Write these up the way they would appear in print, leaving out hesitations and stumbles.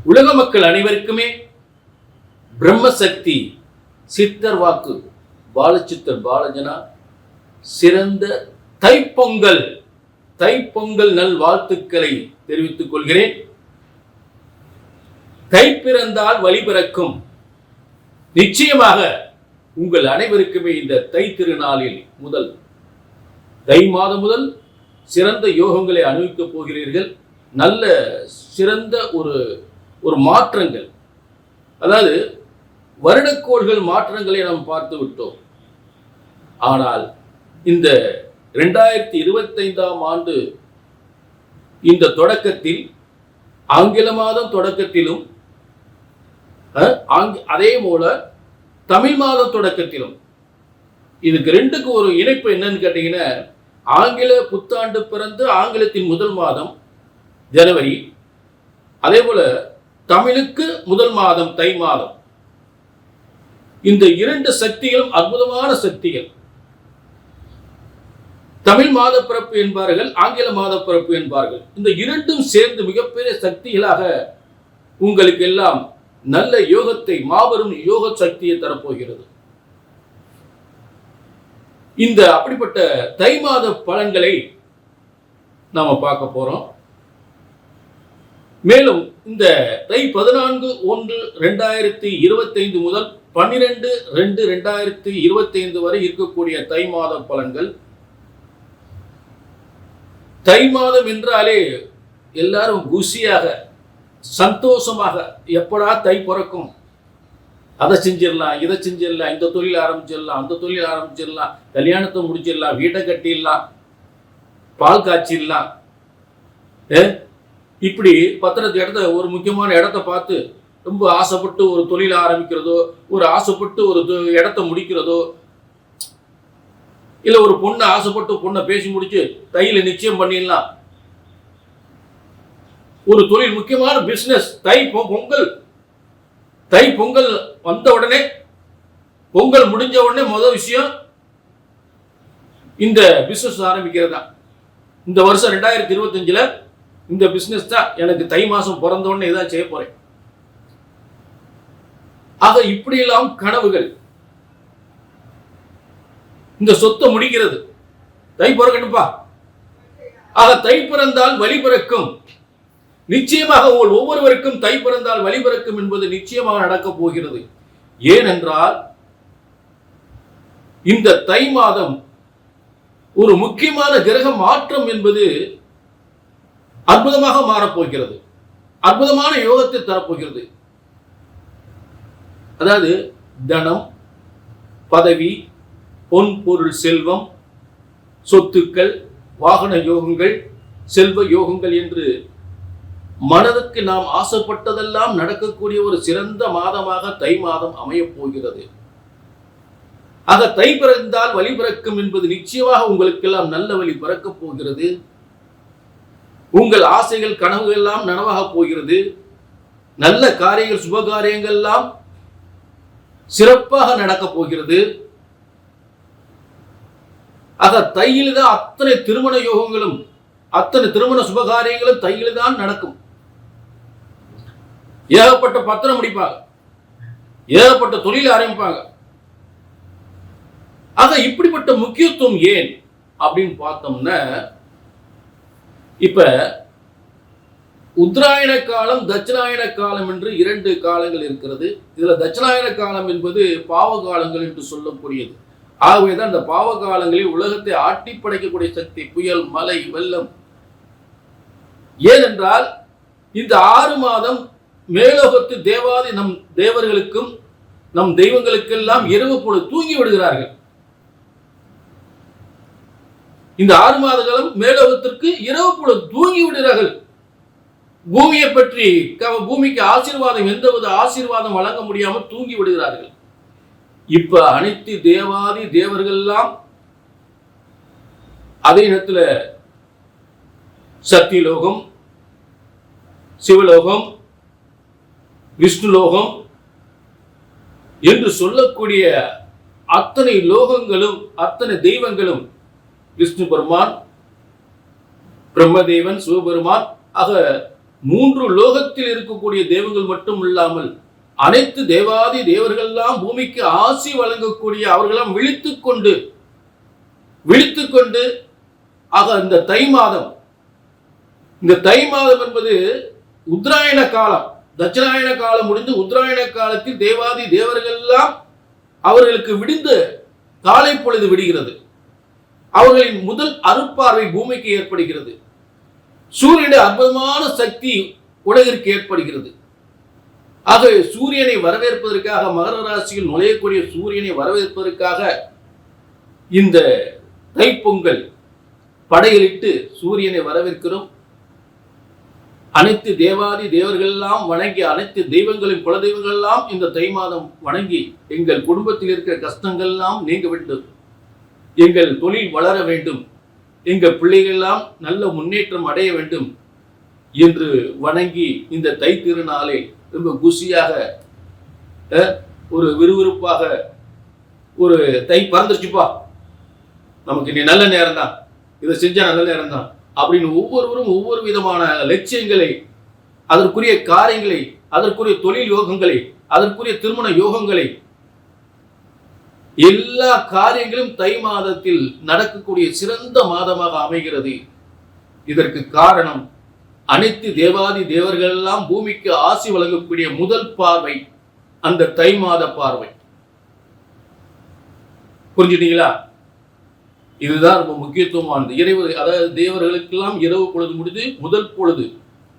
உலக மக்கள் அனைவருக்குமே பிரம்மசக்தி சித்தர் வாக்கு பாலச்சித்தர் பாலஜனா சிறந்த தைப்பொங்கல் நல் வாழ்த்துக்களை தெரிவித்துக் கொள்கிறேன். தை பிறந்தால் வழி பிறக்கும். நிச்சயமாக உங்கள் அனைவருக்குமே இந்த தை திருநாளில் முதல் தை மாதம் முதல் சிறந்த யோகங்களை அனுபவிக்கப் போகிறீர்கள். நல்ல சிறந்த ஒரு மாற்றங்கள், அதாவது வருடக்கோள்கள் மாற்றங்களை நாம் பார்த்து விட்டோம். ஆனால் இந்த 2025ஆம் ஆண்டு இந்த தொடக்கத்தில் ஆங்கில மாதம் தொடக்கத்திலும் அதே போல தமிழ் மாதம் தொடக்கத்திலும் இதுக்கு ரெண்டுக்கு ஒரு இணைப்பு என்னன்னு கேட்டீங்கன்னா, ஆங்கில புத்தாண்டு பிறந்து ஆங்கிலத்தின் முதல் மாதம் ஜனவரி, அதே போல தமிழுக்கு முதல் மாதம் தை மாதம். இந்த இரண்டு சக்திகளும் அற்புதமான சக்திகள். தமிழ் மாத பிறப்பு என்பார்கள், ஆங்கில மாத பிறப்பு என்பார்கள். இந்த இரண்டும் சேர்ந்து மிகப்பெரிய சக்திகளாக உங்களுக்கு எல்லாம் நல்ல யோகத்தை, மாபெரும் யோக சக்தியை தரப்போகிறது. இந்த அப்படிப்பட்ட தை மாத பலன்களை நாம பார்க்க போறோம். மேலும் இந்த தை 14/1/2025 முதல் 12/2/2025 வரை இருக்கக்கூடிய தை மாத பலன்கள். தை மாதம் என்றாலே எல்லாரும் குஷியாக சந்தோஷமாக, எப்படா தை பிறக்கும், அதை செஞ்சிடலாம், இதை செஞ்சிடலாம், இந்த தொழில் ஆரம்பிச்சிடலாம், அந்த தொழில் ஆரம்பிச்சிடலாம், கல்யாணத்தை முடிச்சிடலாம், வீட்டை கட்டிடலாம், பால் காய்ச்சிடலாம். இப்படி இடத்த ஒரு முக்கியமான இடத்த பார்த்து ரொம்ப ஆசைப்பட்டு ஒரு தொழில் ஆரம்பிக்கிறதோ, ஒரு ஆசைப்பட்டு ஒரு இடத்த முடிக்கிறதோ, இல்ல ஒரு பொண்ணை ஆசைப்பட்டு பொண்ணை பேசி முடிச்சு தையில நிச்சயம் பண்ணிடலாம். ஒரு தொழில், முக்கியமான பிசினஸ், தை பொங்கல் வந்த உடனே, பொங்கல் முடிஞ்ச உடனே முதல் விஷயம் இந்த பிசினஸ் ஆரம்பிக்கிறதா. இந்த வருஷம் 2025ல இந்த பிசினஸ் தான் எனக்கு தை மாசம் பிறந்த உடனே இதான் செய்ய போறேன். ஆக இப்படியெல்லாம் கனவுகள். இந்த சொத்தை முடிக்கிறது, தை பிறக்கட்டுப்பா. ஆக தை பிறந்தால் வழி பிறக்கும். நிச்சயமாக உங்கள் ஒவ்வொருவருக்கும் தை பிறந்தால் வழி பிறக்கும் என்பது நிச்சயமாக நடக்கப் போகிறது. ஏனென்றால் இந்த தை மாதம் ஒரு முக்கியமான கிரக மாற்றம் என்பது அற்புதமாக மாறப்போகிறது. அற்புதமான யோகத்தை தரப்போகிறது. அதாவது தனம், பதவி, பொன் பொருள் செல்வம், சொத்துக்கள், வாகன யோகங்கள், செல்வ யோகங்கள் என்று மனதுக்கு நாம் ஆசைப்பட்டதெல்லாம் நடக்கக்கூடிய ஒரு சிறந்த மாதமாக தை மாதம் அமையப் போகிறது. ஆக தை பிறந்தால் வழி பிறக்கும் என்பது நிச்சயமாக உங்களுக்கெல்லாம் நல்ல வழி பிறக்கப் போகிறது. உங்கள் ஆசைகள், கனவுகள் எல்லாம் நனவாக போகிறது. நல்ல காரியங்கள், சுப காரியங்கள் எல்லாம் சிறப்பாக நடக்கப் போகிறது. ஆக தையில் தான் அத்தனை திருமண யோகங்களும், அத்தனை திருமண சுபகாரியங்களும் தையில் தான் நடக்கும். ஏகப்பட்ட பத்திரம் முடிப்பாங்க, ஏகப்பட்ட தொழில் ஆரம்பிப்பாங்க. ஆக இப்படிப்பட்ட முக்கியத்துவம் ஏன் அப்படின்னு பார்த்தோம்னா, இப்ப உத்தராயண காலம், தட்சிணாயன காலம் என்று இரண்டு காலங்கள் இருக்கிறது. இதுல தட்சிணாயன காலம் என்பது பாவ காலங்கள் என்று சொல்லக்கூடியது. ஆகவேதான் இந்த பாவ காலங்களில் உலகத்தை ஆட்டி படைக்கக்கூடிய சக்தி, புயல், மழை, வெள்ளம். ஏனென்றால் இந்த 6 மாதம் மேலோகத்து தேவாதி நம் தேவர்களுக்கும் நம் தெய்வங்களுக்கெல்லாம் இரவு பொழுது தூங்கி விடுகிறார்கள். இந்த 6 மாத காலம் மேலோகத்திற்கு இரவு பொழுது தூங்கி விடுகிறார்கள். பூமியை பற்றி, பூமிக்கு ஆசீர்வாதம், எந்தவித ஆசீர்வாதம் வழங்க முடியாமல் தூங்கி விடுகிறார்கள். இப்ப அனைத்து தேவாதி தேவர்கள் எல்லாம் அதே நேரத்தில் சத்தியலோகம், சிவலோகம், விஷ்ணுலோகம் என்று சொல்லக்கூடிய அத்தனை லோகங்களும், அத்தனை தெய்வங்களும், விஷ்ணு பெருமான், பிரம்மதேவன், சிவபெருமான், ஆக 3 லோகத்தில் இருக்கக்கூடிய தெய்வங்கள் மட்டும் இல்லாமல் அனைத்து தேவாதி தேவர்கள்லாம் பூமிக்கு ஆசி வழங்கக்கூடிய அவர்களெல்லாம் விழித்துக்கொண்டு ஆக இந்த தை மாதம் என்பது உத்தராயண காலம். தட்சிணாயன காலம் முடிந்து உத்தராயண காலத்தில் தேவாதி தேவர்கள் எல்லாம் அவர்களுக்கு விடிந்து காலை பொழுது விடுகிறது. அவர்களின் முதல் அருட்பார்வை பூமிக்கு ஏற்படுகிறது. சூரியனுடைய அற்புதமான சக்தி உலகிற்கு ஏற்படுகிறது. ஆக சூரியனை வரவேற்பதற்காக, மகர ராசியில் நுழையக்கூடிய சூரியனை வரவேற்பதற்காக இந்த தைப்பொங்கல் படையலிட்டு சூரியனை வரவேற்கிறோம். அனைத்து தேவாதி தேவர்கள் எல்லாம் வணங்கி, அனைத்து தெய்வங்களின் குல தெய்வங்கள் எல்லாம் இந்த தை மாதம் வணங்கி, எங்கள் குடும்பத்தில் இருக்கிற கஷ்டங்கள் எல்லாம் நீங்க வேண்டும், எங்கள் தொழில் வளர வேண்டும், எங்கள் பிள்ளைகள் எல்லாம் நல்ல முன்னேற்றம் அடைய வேண்டும் என்று வணங்கி இந்த தை திருநாளை ரொம்ப குஷியாக, ஒரு விறுவிறுப்பாக, ஒரு தை பறந்துருச்சுப்பா, நமக்கு இனி நல்ல நேரம் தான், இதை செஞ்சா நல்ல நேரம் தான் அப்படின்னு ஒவ்வொருவரும் ஒவ்வொரு விதமான லட்சியங்களை, அதற்குரிய காரியங்களை, அதற்குரிய தொழில் யோகங்களை, அதற்குரிய திருமண யோகங்களை, எல்லா காரியங்களும் தை மாதத்தில் நடக்கக்கூடிய சிறந்த மாதமாக அமைகிறது. இதற்கு காரணம் அனைத்து தேவாதி தேவர்கள் எல்லாம் பூமிக்கு ஆசி வழங்கக்கூடிய முதல் பார்வை அந்த தை மாத பார்வை. புரிஞ்சுட்டீங்களா? இதுதான் ரொம்ப முக்கியத்துவமானது. அதாவது தேவர்களுக்கெல்லாம் இரவு பொழுது முடிந்து முதல் பொழுது,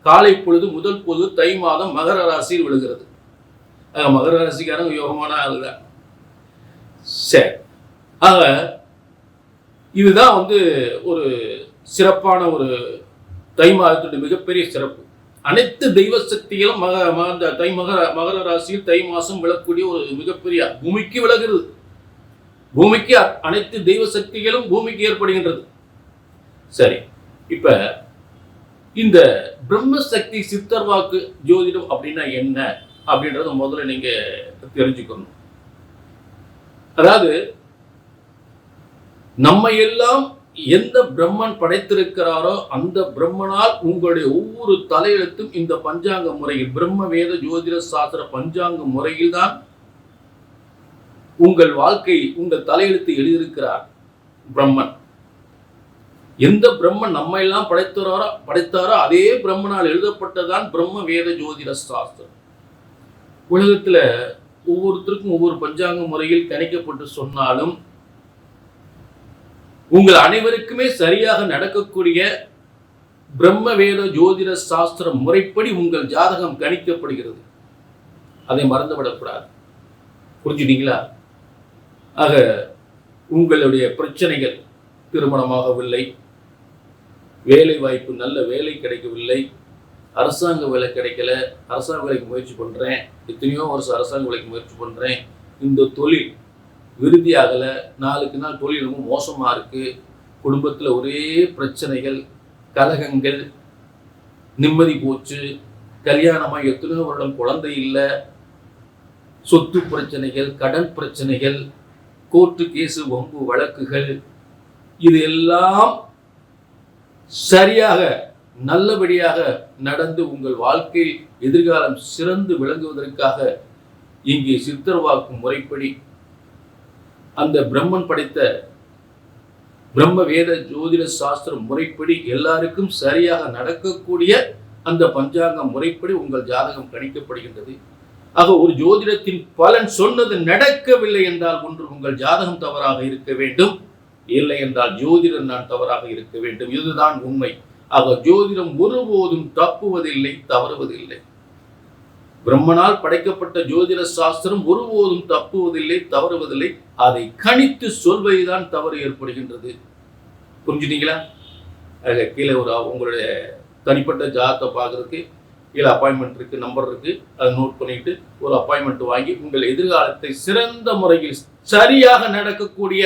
காலை பொழுது, முதல் பொழுது தை மாதம் மகர ராசியில் விழுகிறது. மகர ராசிக்காரங்க யோகமான ஆளுதான். சரி, ஆக இதுதான் ஒரு சிறப்பான ஒரு தை மாதத்துடைய மிகப்பெரிய சிறப்பு. அனைத்து தெய்வ சக்திகளும் மகர ராசியில் தை மாசம் விழக்கூடிய ஒரு மிகப்பெரிய, பூமிக்கு விலகிறது. பூமிக்கு அனைத்து தெய்வ சக்திகளும் பூமிக்கு ஏற்படுகின்றது. சரி, இப்ப இந்த பிரம்ம சக்தி சித்தர் வாக்கு ஜோதிடம் அப்படின்னா என்ன அப்படின்றத முதல்ல நீங்க தெரிஞ்சுக்கணும். அதாவது நம்ம எல்லாம் எந்த பிரம்மன் படைத்திருக்கிறாரோ அந்த பிரம்மனால் உங்களுடைய ஒவ்வொரு தலையெழுத்தும் இந்த பஞ்சாங்க முறையில், பிரம்ம வேத ஜோதிட சாஸ்திர பஞ்சாங்க முறையில் தான் உங்கள் வாழ்க்கை, உங்கள் தலையெழுத்து எழுதியிருக்கிறார் பிரம்மன். எந்த பிரம்மன் நம்ம எல்லாம் படைத்தாரோ அதே பிரம்மனால் எழுதப்பட்டதான் பிரம்ம வேத ஜோதிட சாஸ்திரம். உலகத்துல ஒவ்வொருத்தருக்கும் ஒவ்வொரு பஞ்சாங்க முறையில் கணிக்கப்பட்டு சொன்னாலும் உங்கள் அனைவருக்குமே சரியாக நடக்கக்கூடிய பிரம்ம வேத ஜோதிட சாஸ்திர முறைப்படி உங்கள் ஜாதகம் கணிக்கப்படுகிறது. அதை மறந்துவிடக்கூடாது. புரிஞ்சுட்டீங்களா? ஆக உங்களுடைய பிரச்சனைகள், திருமணமாகவில்லை, வேலை வாய்ப்பு, நல்ல வேலை கிடைக்கவில்லை, அரசாங்க வேலை கிடைக்கல, அரசாங்க வேலைக்கு முயற்சி பண்றேன், எத்தனையோ வருஷம் அரசாங்க வேலைக்கு முயற்சி பண்றேன், இந்த தொழில் விருதியாகலை, நாளுக்கு நாள் தொழில் ரொம்ப மோசமா இருக்கு, குடும்பத்தில் ஒரே பிரச்சனைகள், கலகங்கள், நிம்மதி போச்சு, கல்யாணமாக எத்தனையோ வருடம் குழந்தை இல்லை, சொத்து பிரச்சனைகள், கடன் பிரச்சனைகள், கோர்ட்டு கேஸு, வம்பு வழக்குகள், இது எல்லாம் சரியாக நல்லபடியாக நடந்து உங்கள் வாழ்க்கையில் எதிர்காலம் சிறந்து விளங்குவதற்காக இங்கே சித்தர் வாக்கு முறைப்படி அந்த பிரம்மன் படைத்த பிரம்ம வேத ஜோதிட சாஸ்திர முறைப்படி எல்லாருக்கும் சரியாக நடக்கக்கூடிய அந்த பஞ்சாங்க முறைப்படி உங்கள் ஜாதகம் கணிக்கப்படுகின்றது. ஆக ஒரு ஜோதிடத்தின் பலன் சொன்னது நடக்கவில்லை என்றால் ஒன்று உங்கள் ஜாதகம் தவறாக இருக்க வேண்டும், இல்லை என்றால் ஜோதிடம் நான் தவறாக இருக்க வேண்டும். இதுதான் உண்மை. ஆக ஜோதிடம் ஒருபோதும் தப்புவதில்லை, தவறுவதில்லை. பிரம்மனால் படைக்கப்பட்ட ஜோதிட சாஸ்திரம் ஒருபோதும் தப்புவதில்லை, தவறுவதில்லை. அதை கணித்து சொல்வதுதான் தவறு ஏற்படுகின்றது. புரிஞ்சுட்டீங்களா? கீழே உங்களுடைய தனிப்பட்ட ஜாதகத்தை பார்க்கறதுக்கு கீழே அப்பாயின்மெண்ட் இருக்கு, நம்பர் இருக்கு, அதை நோட் பண்ணிட்டு ஒரு அப்பாயின்மெண்ட் வாங்கி உங்கள் எதிர்காலத்தை சிறந்த முறையில் சரியாக நடக்கக்கூடிய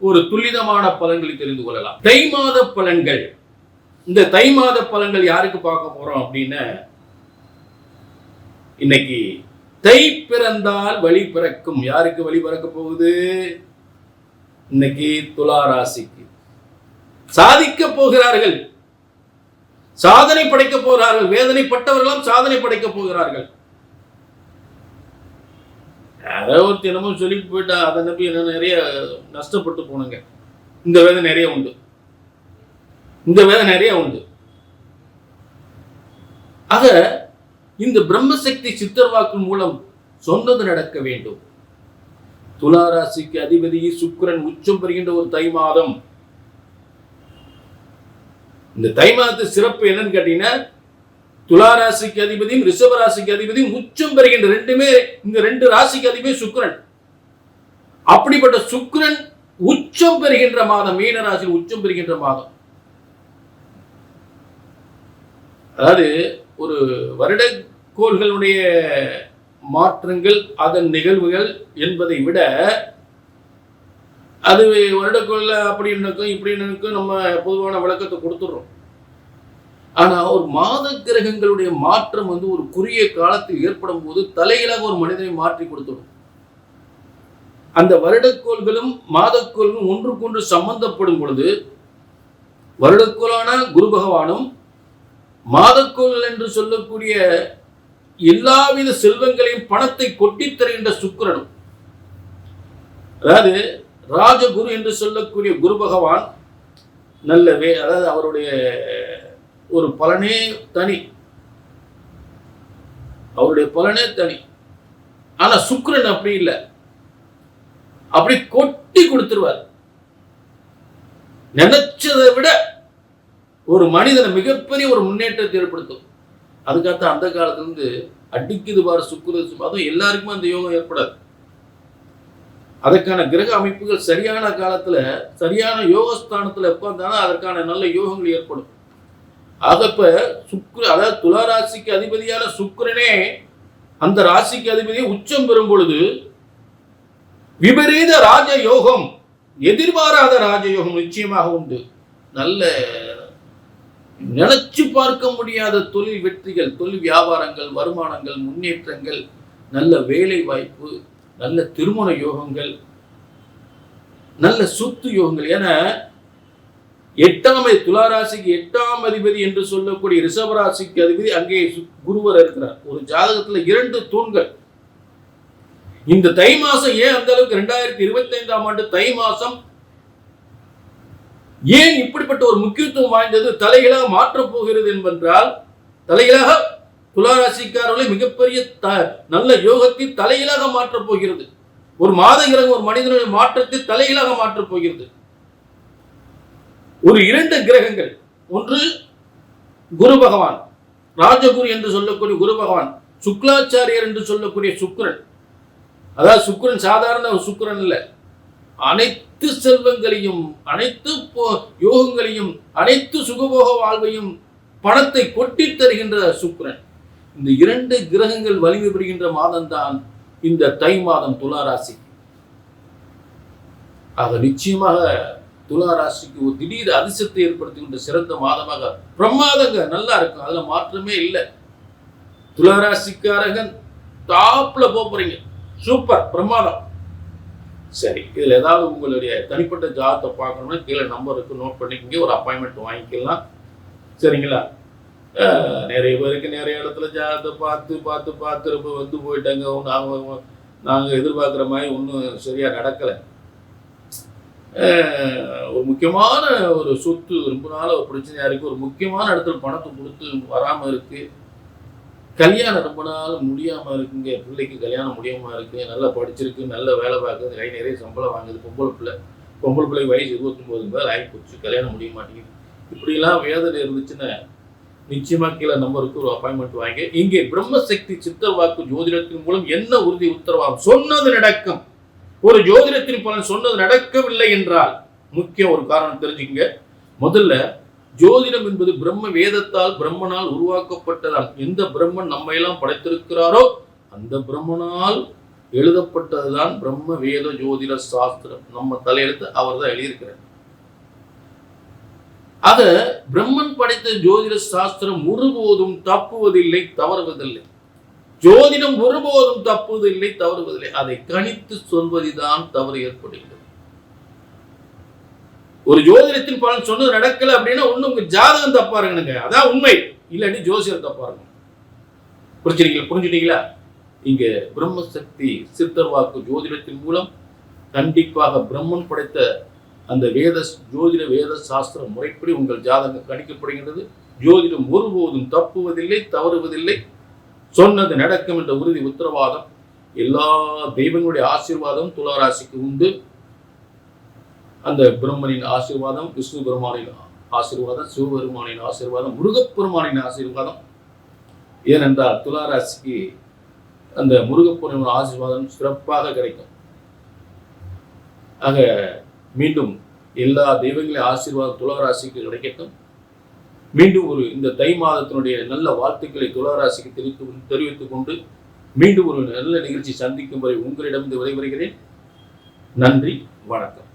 ஒரு துல்லிதமான பலன்களை தெரிந்து கொள்ளலாம். தை மாத பலன்கள். இந்த தை மாத பலன்கள் யாருக்கு பார்க்க போறோம் அப்படின்னா, இன்னைக்கு தை பிறந்தால் வழி பிறக்கும். யாருக்கு வழி பிறக்க போகுது? இன்னைக்கு துலா ராசிக்கு சாதிக்க போகிறார்கள். சாதனை படைக்க போகிறார்கள். வேதனைப்பட்டவர்களும் சாதனை படைக்க போகிறார்கள். யாரோ ஒரு தினமும் சொல்லிட்டு போயிட்டா அதை நம்பி என்ன நிறைய நஷ்டப்பட்டு போனுங்க. இந்த வேதனை நிறைய உண்டு. இந்த வேதனை நிறைய உண்டு. ஆக இந்த பிரம்மசக்தி சித்தர் வாக்கு மூலம் சொன்னது நடக்க வேண்டும். துளாராசிக்கு அதிபதி சுக்கிரன் உச்சம் பெறுகின்ற ஒரு தை மாதம். இந்த தை மாதத்து சிறப்பு என்னன்னு கேட்டீங்கன்னா, துளாராசிக்கு அதிபதியும் ரிஷபராசிக்கு அதிபதியும் உச்சம் பெறுகின்ற ரெண்டுமே, இந்த ரெண்டு ராசிக்கு அதிபதி சுக்கிரன். அப்படிப்பட்ட சுக்கிரன் உச்சம் பெறுகின்ற மாதம், மீன ராசியில் உச்சம் பெறுகின்ற மாதம். அதாவது ஒரு வருடக்கோள்களுடைய மாற்றங்கள், அதன் நிகழ்வுகள் என்பதை விட, அது வருடக்கோள்ல அப்படி இருக்கும் இப்படி இருக்கும் நம்ம பொதுவான விளக்கத்தை கொடுத்துடுறோம். ஆனா ஒரு மாத கிரகங்களுடைய மாற்றம் ஒரு குறுகிய காலத்தில் ஏற்படும் போது தலையிலாக ஒரு மனிதனை மாற்றி கொடுத்துடும். அந்த வருடக்கோள்களும் மாதக்கோள்களும் ஒன்றுக்கொன்று சம்பந்தப்படும் பொழுது வருடக்கோளான குரு பகவானும் மாதக்கோள்கள் என்று சொல்லக்கூடிய எல்லாவித செல்வங்களையும் பணத்தை கொட்டித் தருகின்ற சுக்கிரனும், அதாவது ராஜகுரு என்று சொல்லக்கூடிய குரு பகவான் நல்லவே, அதாவது அவருடைய ஒரு பலனே தனி, அவருடைய பலனே தனி. ஆனா சுக்கிரன் அப்படி இல்லை, அப்படி கொட்டி கொடுத்துருவார். நினைச்சதை விட ஒரு மனிதனை மிகப்பெரிய ஒரு முன்னேற்றத்தை ஏற்படுத்தும். அதுக்காகத்தான் அந்த காலத்துல இருந்து அடிக்குது பாரு சுக்கிரன், அதுவும் எல்லாருக்குமே அந்த யோகம் ஏற்படாது. அதற்கான கிரக அமைப்புகள் சரியான காலத்துல சரியான யோகஸ்தானத்துல உட்கார்ந்தாலும் அதற்கான நல்ல யோகங்கள் ஏற்படும். ஆகப்ப அதாவது துலா ராசிக்கு அதிபதியான சுக்கிரனே அந்த ராசிக்கு அதிபதியை உச்சம் பெறும் பொழுது விபரீத ராஜயோகம், எதிர்பாராத ராஜயோகம் நிச்சயமாக உண்டு. நல்ல நினைச்சு பார்க்க முடியாத தொழில் வெற்றிகள், தொழில் வியாபாரங்கள், வருமானங்கள், முன்னேற்றங்கள், நல்ல வேலை வாய்ப்பு, நல்ல திருமண யோகங்கள், நல்ல சொத்து யோகங்கள். என துளாராசிக்கு 8ஆம் அதிபதி என்று சொல்லக்கூடிய ரிஷபராசிக்கு அதிபதி அங்கே குருவர் இருக்கிறார். ஒரு ஜாதகத்துல 2 தூண்கள். இந்த தை மாசம் ஏன் அந்த அளவுக்கு 2025ஆம் ஆண்டு தை மாசம் ஏன் இப்படிப்பட்ட ஒரு முக்கியத்துவம் வாய்ந்தது, தலைகளாக மாற்றப் போகிறது என்பென்றால், தலைகளாக துளாராசிக்காரர்களை மிகப்பெரிய நல்ல யோகத்தை தலைகளாக மாற்றப் போகிறது. ஒரு மாத கிரகம் ஒரு மனிதனுடைய மாற்றத்தை தலைகளாக மாற்றப் போகிறது. ஒரு 2 கிரகங்கள், ஒன்று குரு பகவான், ராஜகுரு என்று சொல்லக்கூடிய குரு பகவான், சுக்லாச்சாரியர் என்று சொல்லக்கூடிய சுக்கிரன். அதாவது சுக்கிரன் சாதாரண சுக்கிரன் இல்லை, அனைத்து செல்வங்களையும், அனைத்து யோகங்களையும், அனைத்து சுகபோக வாழ்வையும், பணத்தை கொட்டி தருகின்ற சுக்கிரன். இந்த 2 கிரகங்கள் வலிமை பெறுகின்ற மாதம் தான் இந்த தை மாதம் துளாராசி. ஆக நிச்சயமாக துளாராசிக்கு ஒரு திடீர் அதிர்ஷ்டத்தை ஏற்படுத்துகின்ற சிறந்த மாதமாக பிரமாதங்க நல்லா இருக்கும். அதுல மாற்றமே இல்லை. துளாராசிக்காரங்க டாப்ல போறீங்க, சூப்பர் பிரமாதம். சரி, இதுல ஏதாவது உங்களுடைய தனிப்பட்ட ஜாதகத்தை பார்க்கணும்னா கீழே நம்பர் இருக்கு, நோட் பண்ணிக்கங்க, ஒரு அப்பாயின்மெண்ட் வாங்கிக்கலாம். சரிங்களா? நிறைய பேருக்கு நிறைய இடத்துல ஜாதகத்தை பார்த்து பார்த்து பார்த்து ரொம்ப வந்து போயிட்டாங்க. நாங்கள் எதிர்பார்க்குற மாதிரி ஒன்றும் சரியா நடக்கலை. ஒரு முக்கியமான ஒரு சொத்து ரொம்ப நாள் ஒரு பிரச்சனையா இருக்கு, ஒரு முக்கியமான இடத்துல பணத்தை கொடுத்து வராமல் இருக்கு, கல்யாணம் ரொம்ப நாள் முடியாமல் இருக்குங்க, பிள்ளைக்கு கல்யாணம் முடியாமல் இருக்கு, நல்லா படிச்சிருக்கு, நல்ல வேலை பார்க்குது, கை நிறைய சம்பளம் வாங்குது, பொம்பளை பிள்ளை வயசு 29 மேலே ஆகி போச்சு, கல்யாணம் முடிய மாட்டேங்குது. இப்படிலாம் வேதனை இருந்துச்சுன்னா நிச்சயமா கீழே நம்பருக்கு ஒரு அப்பாயின்மெண்ட் வாங்கி, இங்கே பிரம்மசக்தி சித்தர் வாக்கு ஜோதிடத்தின் மூலம் என்ன உறுதி உத்தரவாகும், சொன்னது நடக்கும். ஒரு ஜோதிடத்தின் பலன் சொன்னது நடக்கவில்லை என்றால் முக்கிய ஒரு காரணம் தெரிஞ்சுக்கங்க. முதல்ல ஜோதிடம் என்பது பிரம்ம வேதத்தால் பிரம்மனால் உருவாக்கப்பட்டதால், எந்த பிரம்மன் நம்ம எல்லாம் படைத்திருக்கிறாரோ அந்த பிரம்மனால் எழுதப்பட்டதுதான் பிரம்ம வேத ஜோதிட சாஸ்திரம். நம்ம தலையெழுத்து அவர் தான் எழுதியிருக்கிறார். ஆக பிரம்மன் படைத்த ஜோதிட சாஸ்திரம் ஒருபோதும் தப்புவதில்லை, தவறுவதில்லை. ஜோதிடம் ஒருபோதும் தப்புவதில்லை, தவறுவதில்லை. அதை கணித்து சொல்வதுதான் தவறு ஏற்படுகிறது. ஒரு ஜோதிடத்தின் பலன் சொன்னது நடக்கல அப்படின்னா ஒண்ணு உங்க ஜாதகம் தப்பா இருக்கணுங்க, அதான் உண்மை. இல்லாட்டி ஜோசியர் தப்பா இருக்கணும். புரிஞ்சுட்டீங்களா? இங்க பிரம்மசக்தி சித்தர் வாக்கு ஜோதிடத்தின் மூலம் கண்டிப்பாக பிரம்மன் படைத்த அந்த ஜோதிட வேத சாஸ்திர முறைப்படி உங்கள் ஜாதகம் கணிக்கப்படுகின்றது. ஜோதிடம் ஒருபோதும் தப்புவதில்லை, தவறுவதில்லை. சொன்னது நடக்கும் என்ற உறுதி உத்தரவாதம். எல்லா தெய்வங்களுடைய ஆசீர்வாதம் துளாராசிக்கு உண்டு. அந்த பிரம்மனின் ஆசீர்வாதம், விஷ்ணு பெருமானின் ஆசீர்வாதம், சிவபெருமானின் ஆசீர்வாதம், முருகப்பெருமானின் ஆசீர்வாதம். ஏனென்றால் துளாராசிக்கு அந்த முருகப்பெருமானின் ஆசீர்வாதம் சிறப்பாக கிடைக்கும். ஆக மீண்டும் எல்லா தெய்வங்களின் ஆசீர்வாதம் துளாராசிக்கு கிடைக்கட்டும். மீண்டும் இந்த தை மாதத்தினுடைய நல்ல வாழ்த்துக்களை துளாராசிக்கு தெரிவித்துக் கொண்டு மீண்டும் ஒரு நல்ல நிகழ்ச்சி சந்திக்கும் வரை உங்களிடம் விடைபெறுகிறேன். நன்றி, வணக்கம்.